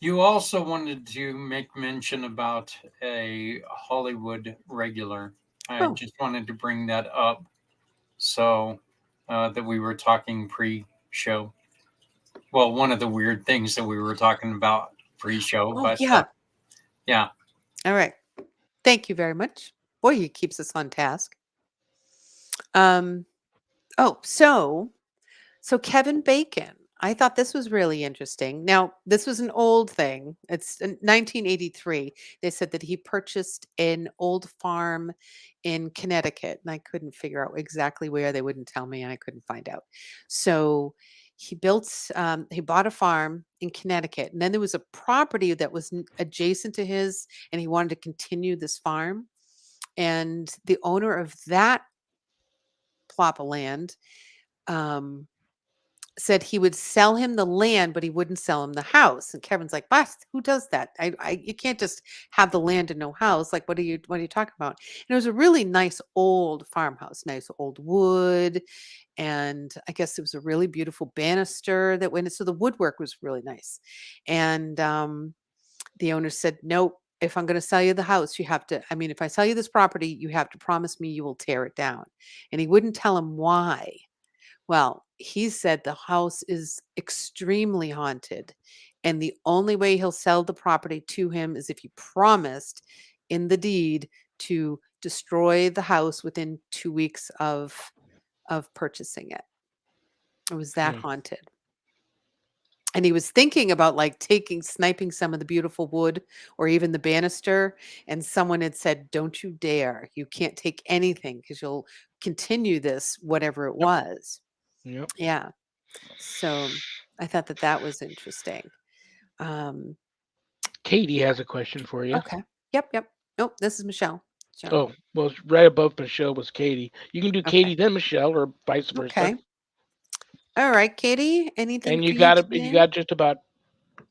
You also wanted to make mention about a Hollywood regular. I
Oh,
just wanted to bring that up so that we were talking pre-show. Well, one of the weird things that we were talking about pre-show,
oh
but
yeah.
yeah.
All right. Thank you very much. Boy, he keeps us on task. Um, oh, so Kevin Bacon, I thought this was really interesting. Now, this was an old thing. It's in 1983. They said that he purchased an old farm in Connecticut, and I couldn't figure out exactly where. They wouldn't tell me, and I couldn't find out. So he bought a farm in Connecticut, and then there was a property that was adjacent to his, and he wanted to continue this farm. And the owner of that plot of land, um, said he would sell him the land, but he wouldn't sell him the house. And Kevin's like, "Boss, who does that? You can't just have the land and no house. Like, what are you talking about?" And it was a really nice old farmhouse, nice old wood, and I guess it was a really beautiful banister that went. So the woodwork was really nice, and the owner said, "Nope. If I'm going to sell you the house, you have to. I mean, if I sell you this property, you have to promise me you will tear it down." And he wouldn't tell him why. Well, he said the house is extremely haunted, and the only way he'll sell the property to him is if he promised in the deed to destroy the house within 2 weeks of purchasing it. It was that
Hmm.
haunted. And he was thinking about like sniping some of the beautiful wood or even the banister. And someone had said, "Don't you dare. You can't take anything because you'll continue this, whatever it
Yep.
was."
Yep.
Yeah. So I thought that that was interesting. Um,
Katie has a question for you.
okay. Yep. Yep. Nope. This is Michelle. So,
Oh, well, right above Michelle was Katie. You can do
okay.
Katie then Michelle, or vice versa.
Okay. All right, Katie. Anything
And
for you
you
today?
got just about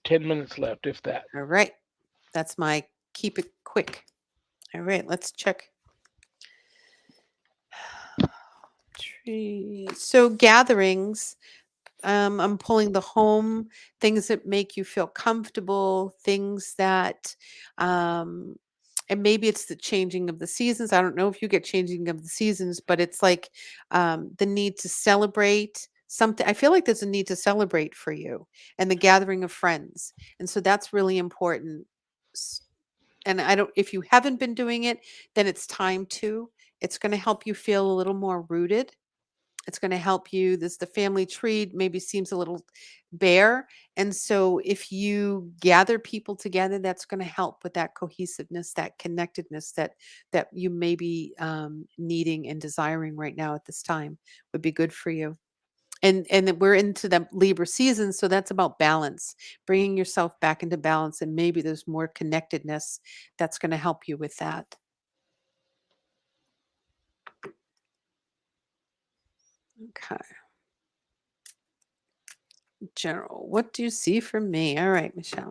10 minutes left, if that.
All right. That's my keep it quick. All right. Let's check. So gatherings. I'm pulling the home, things that make you feel comfortable, things that, um, and maybe it's the changing of the seasons. I don't know if you get changing of the seasons, but it's like the need to celebrate something. I feel like there's a need to celebrate for you and the gathering of friends. And so that's really important. S- And I don't, if you haven't been doing it, then it's time to. It's going to help you feel a little more rooted. It's going to help you. This the family tree maybe seems a little bare, and so if you gather people together, that's going to help with that cohesiveness, that connectedness that you may be needing and desiring right now at this time would be good for you. And that we're into the Libra season, so that's about balance, bringing yourself back into balance, and maybe there's more connectedness that's going to help you with that. Okay. General, what do you see for me? All right, Michelle.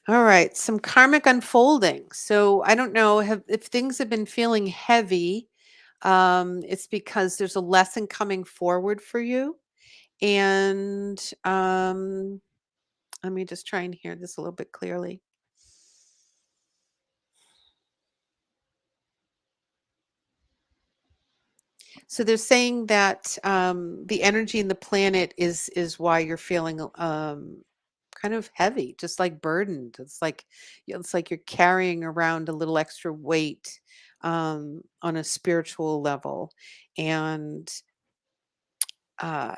All right, some karmic unfolding. So I don't know if things have been feeling heavy, it's because there's a lesson coming forward for you. And let me just try and hear this a little bit clearly. So they're saying that the energy in the planet is why you're feeling kind of heavy, just like burdened. It's like you're carrying around a little extra weight on a spiritual level, and uh,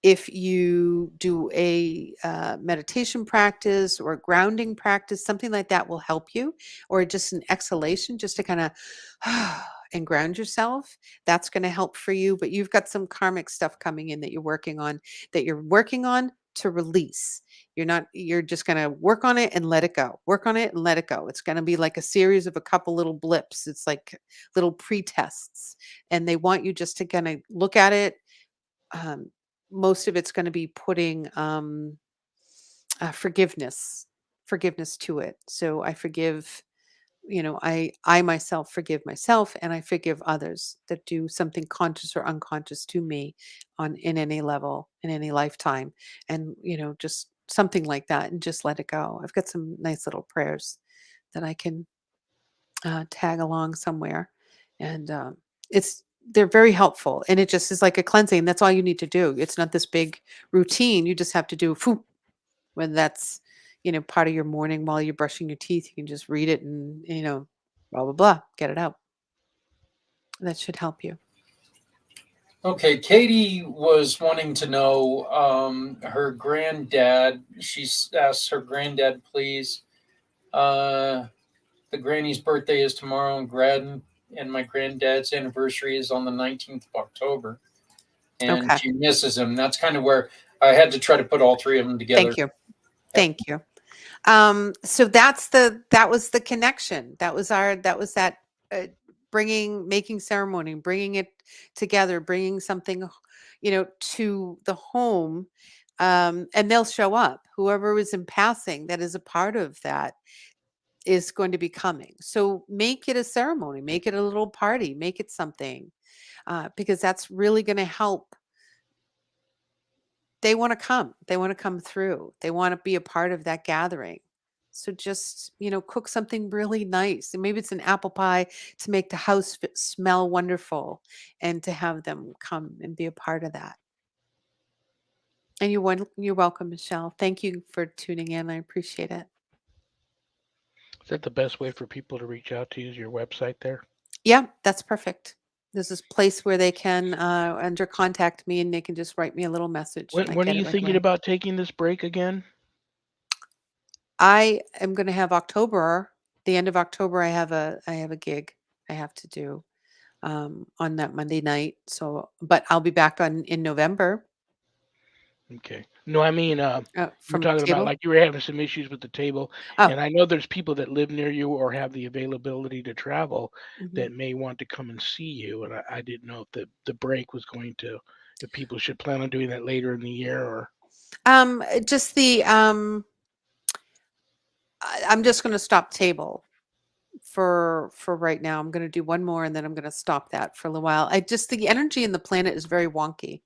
if you do a meditation practice or a grounding practice, something like that will help you, or just an exhalation, just to kind of and ground yourself. That's going to help for you. But you've got some karmic stuff coming in that you're working on to release. You're just going to work on it and let it go. Work on it and let it go. It's going to be like a series of a couple little blips. It's like little pre-tests. And they want you just to kind of look at it. Um, Most of it's going to be putting forgiveness to it. So I forgive, I myself forgive myself, and I forgive others that do something conscious or unconscious to me on in any level, in any lifetime. And just something like that, and just let it go. I've got some nice little prayers that I can tag along somewhere. And it's they're very helpful, and it just is like a cleansing. That's all you need to do. It's not this big routine. You just have to do when that's part of your morning while you're brushing your teeth. You can just read it and blah blah blah, get it out. That should help you.
Okay, Katie was wanting to know her granddad. She asked her granddad, please. The granny's birthday is tomorrow in Graden, and my granddad's anniversary is on the 19th of October. And
Okay.
she misses him. That's kind of where I had to try to put all three of them together.
Thank you. Thank you. So that was the connection. That was that making ceremony, bringing it together, bringing something, to the home. And they'll show up. Whoever is in passing that is a part of that is going to be coming. So make it a ceremony, make it a little party, make it something, because that's really going to help. They want to come. They want to come through. They want to be a part of that gathering. So just, cook something really nice. And maybe it's an apple pie to make the house smell wonderful, and to have them come and be a part of that. And you're welcome, Michelle. Thank you for tuning in. I appreciate it.
Is that the best way for people to reach out to you? Is your website there?
Yeah, that's perfect. There's this place where they can under contact me, and they can just write me a little message, and I
When are
get
you
it right
thinking
away.
about taking this break again?
I am going to have October. The end of October, I have a gig I have to do on that Monday night. So, but I'll be back in November
Okay. No, I mean, you were
from
talking about
table.
like you were having some issues with the table,
Oh,
and I know there's people that live near you or have the availability to travel
mhm.
that may want to come and see you, and I didn't know if the break was going to, if people should plan on doing that later in the year or.
Just I'm just going to stop table for right now. I'm going to do one more, and then I'm going to stop that for a little while. I just the energy in the planet is very wonky,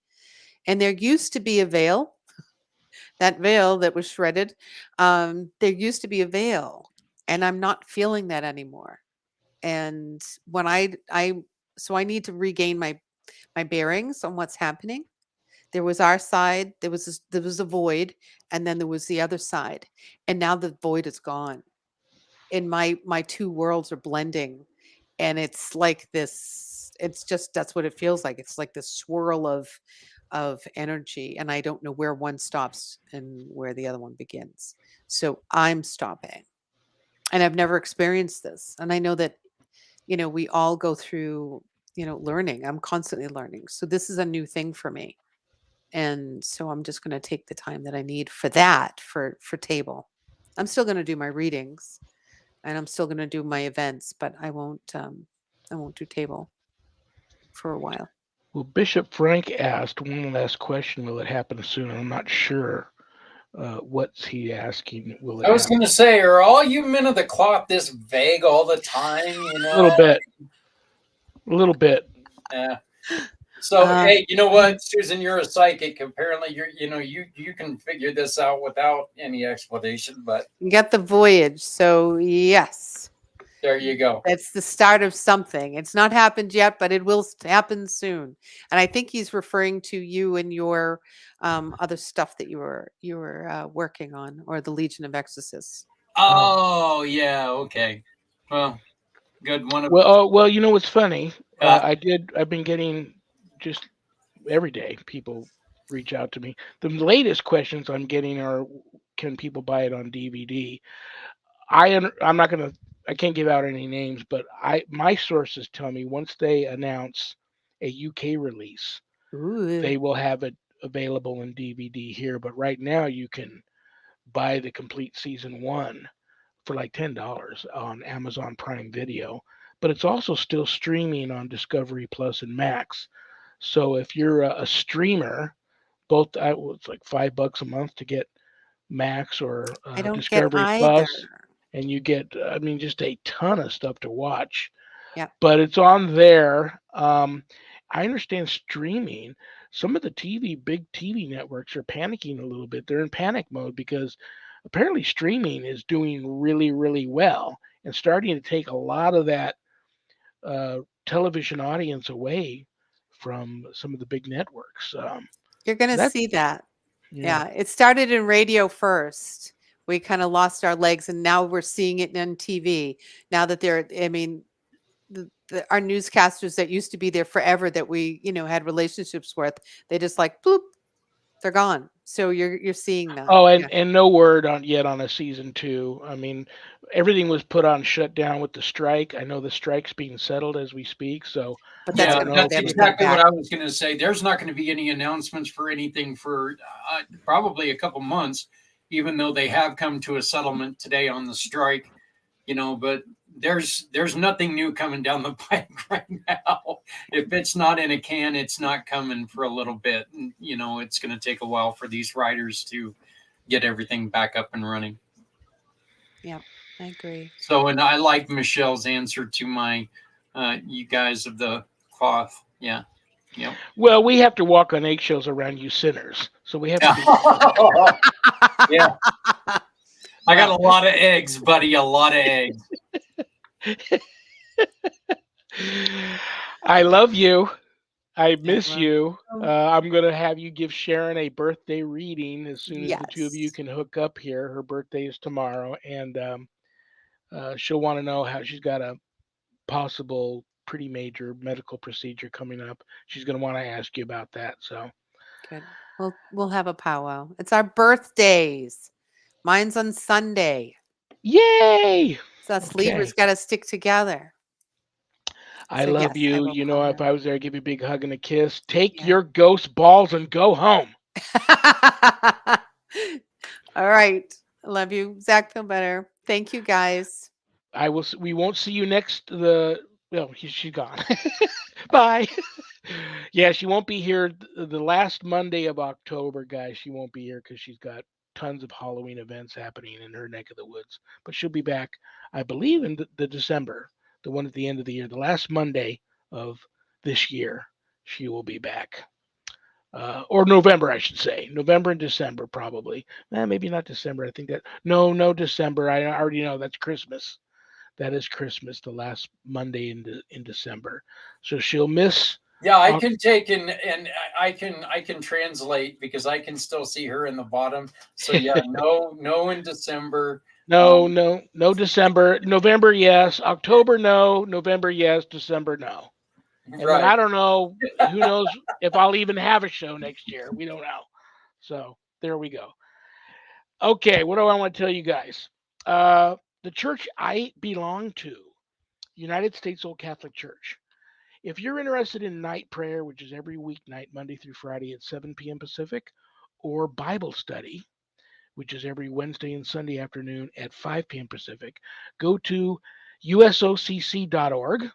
and there used to be a veil, that veil that was shredded. There used to be a veil, and I'm not feeling that anymore. And when so I need to regain my bearings on what's happening. There was our side, there was a void, and then there was the other side, and now the void is gone, and my two worlds are blending, and it's like this. It's just that's what it feels like. It's like this swirl of energy, and I don't know where one stops and where the other one begins. So I'm stopping, and I've never experienced this, and I know that we all go through learning. I'm constantly learning, so this is a new thing for me. And so I'm just going to take the time that I need for that for table. I'm still going to do my readings, and I'm still going to do my events, but I won't do table for a while.
Well, Bishop Frank asked one last question. Will it happen soon? I'm not sure. What's he asking? Will it
I was
happen?
going to say, are all you men of the cloth this vague all the time?
A little bit. A little bit.
Yeah. So, hey, you know what, Susan, you're a psychic. Apparently, you can figure this out without any explanation. But
You got the voyage, so yes,
there you go.
it's the start of something. It's not happened yet, but it will happen soon. And I think he's referring to you and your other stuff that you were working on, or the Legion of Exorcists.
Oh, yeah. Okay. Well, good one.
Well, you know what's funny?
Uh,
I've been getting just every day people reach out to me. The latest questions I'm getting are, can people buy it on DVD? I'm not gonna, I can't give out any names, but my sources tell me once they announce a UK release,
Ooh.
they will have it available in DVD here. But right now you can buy the complete season 1 for like $10 on Amazon Prime Video, but it's also still streaming on Discovery Plus and Max. So if you're a streamer, both it's like $5 a month to get Max or
I don't get
Discovery
either.
Plus, and you get, I mean, just a ton of stuff to watch.
Yeah.
But it's on there. I understand streaming. Some of the big TV networks are panicking a little bit. They're in panic mode because apparently streaming is doing really, really well and starting to take a lot of that television audience away from some of the big networks.
You're going
So
to
that's,
see that.
yeah.
Yeah. It started in radio first. We kind of lost our legs, and now we're seeing it on TV. Now that I mean, our newscasters that used to be there forever that we, had relationships with, they just like, bloop, they're gone. So you're seeing that.
Oh,
Yeah.
and no word yet on a season 2. I mean, everything was put on shutdown with the strike. I know the strike's being settled as we speak, so
But that's
I
Yeah,
don't
going to
know
put
that's
if
everything
exactly
back.
what I was going to say. There's not going to be any announcements for anything for probably a couple months, even though they have come to a settlement today on the strike. But there's nothing new coming down the pike right now. If it's not in a can, it's not coming for a little bit. And, it's going to take a while for these writers to get everything back up and running.
Yeah, I agree.
So, and I like Michelle's answer to my, you guys of the cloth. Yeah. Yep.
Well, we have to walk on eggshells around you sinners, so we have to be.
Yeah. I got a lot of eggs, buddy. A lot of eggs.
I love you. I miss
love
you.
you.
I'm going to have you give Sharon a birthday reading as soon as the two of you
Yes.
can hook up here. Her birthday is tomorrow, and she'll want to know how she's got a possible pretty major medical procedure coming up. She's going to want to ask you about that. So,
Good. We'll have a powwow. It's our birthdays. Mine's on Sunday.
yay!
So us
Okay.
Libras got to stick together.
I
So
love
yes, I
you.
will
You
come
know, if
down.
I was there, I'd give you a big hug and a kiss. Take
Yeah.
your ghost balls and go home.
All right. I love you. Zach, feel better. Thank you, guys.
We won't see you next. She's gone. Bye. Yeah, she won't be here the last Monday of October, guys. She won't be here because she's got tons of Halloween events happening in her neck of the woods. But she'll be back, I believe, in the December, the one at the end of the year, the last Monday of this year. She will be back. Or November, I should say. November and December, probably. Maybe not December. I think no December. I already know that's Christmas. That is Christmas, the last Monday in December. So she'll miss.
Yeah, I can take and I can translate because I can still see her in the bottom. So yeah, no in December.
No December. November, yes. October, no. November, yes. December, no. And then I don't know. Who knows if I'll even have a show next year? We don't know. So there we go. Okay, what do I want to tell you guys? The church I belong to, United States Old Catholic Church. If you're interested in night prayer, which is every weeknight, Monday through Friday at 7 p.m. Pacific, or Bible study, which is every Wednesday and Sunday afternoon at 5 p.m. Pacific, go to usocc.org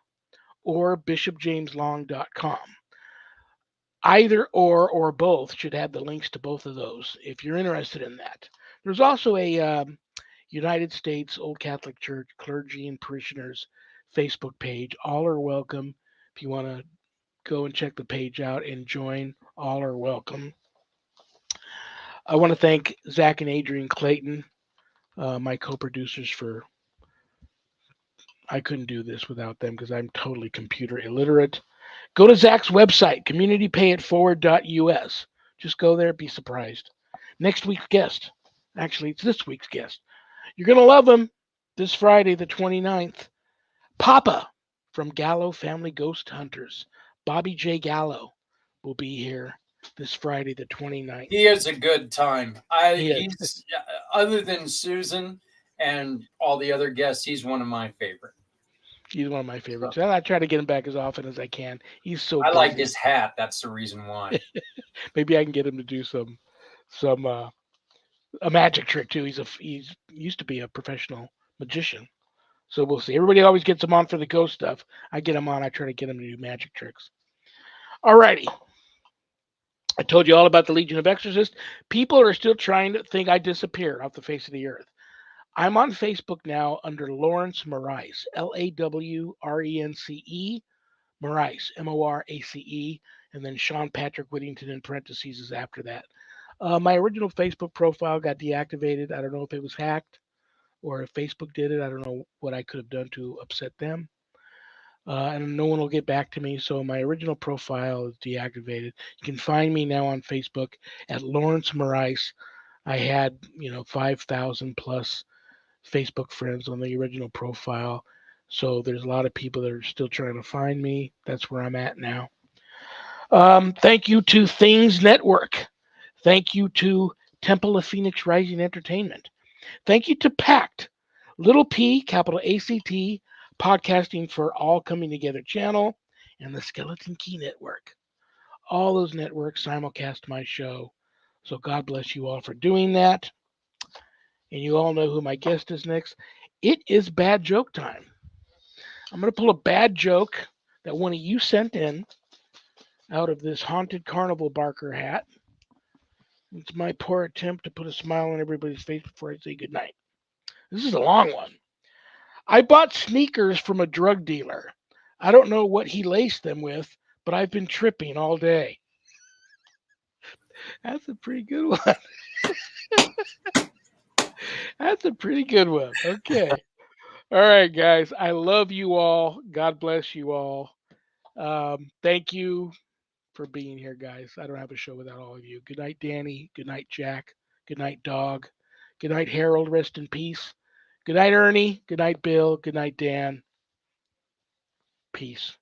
or bishopjameslong.com. Either or both should have the links to both of those if you're interested in that. There's also a United States Old Catholic Church Clergy and Parishioners Facebook page. All are welcome. If you want to go and check the page out and join, all are welcome. I want to thank Zach and Adrian Clayton, my co-producers, for. I couldn't do this without them because I'm totally computer illiterate. Go to Zach's website, communitypayitforward.us. Just go there, be surprised. Next week's guest, actually, it's this week's guest. You're going to love him this Friday, the 29th. Papa from Gallo Family Ghost Hunters, Bobby J. Gallo, will be here this Friday, the 29th.
He is a good time.
He's
other than Susan and all the other guests, he's one of my favorite.
He's one of my favorites. And I try to get him back as often as I can. He's so
I
busy.
like his hat. That's the reason why.
Maybe I can get him to do some a magic trick too. He's used to be a professional magician. So we'll see. Everybody always gets him on for the ghost stuff. I get him on. I try to get him to do magic tricks. Alrighty. I told you all about the Legion of Exorcists. People are still trying to think I disappeared off the face of the earth. I'm on Facebook now under Lawrence Morace, Lawrence, Morace, Morace, and then Sean Patrick Whittington in parentheses is after that. My original Facebook profile got deactivated. I don't know if it was hacked or if Facebook did it. I don't know what I could have done to upset them. And no one will get back to me. So my original profile is deactivated. You can find me now on Facebook at Lawrence Morace. I had 5,000 plus Facebook friends on the original profile. So there's a lot of people that are still trying to find me. That's where I'm at now. Thank you to Things Network. Thank you to Temple of Phoenix Rising Entertainment. Thank you to Pact, Little P, capital ACT, Podcasting for All Coming Together channel, and the Skeleton Key Network. All those networks simulcast my show. So God bless you all for doing that. And you all know who my guest is next. It is bad joke time. I'm going to pull a bad joke that one of you sent in out of this haunted carnival barker hat. It's my poor attempt to put a smile on everybody's face before I say goodnight. This is a long one. I bought sneakers from a drug dealer. I don't know what he laced them with, but I've been tripping all day. That's a pretty good one. That's a pretty good one. Okay. All right, guys. I love you all. God bless you all. Thank you for being here, guys. I don't have a show without all of you. Good night, Danny. Good night, Jack. Good night, Dog. Good night, Harold. Rest in peace. Good night, Ernie. Good night, Bill. Good night, Dan. Peace.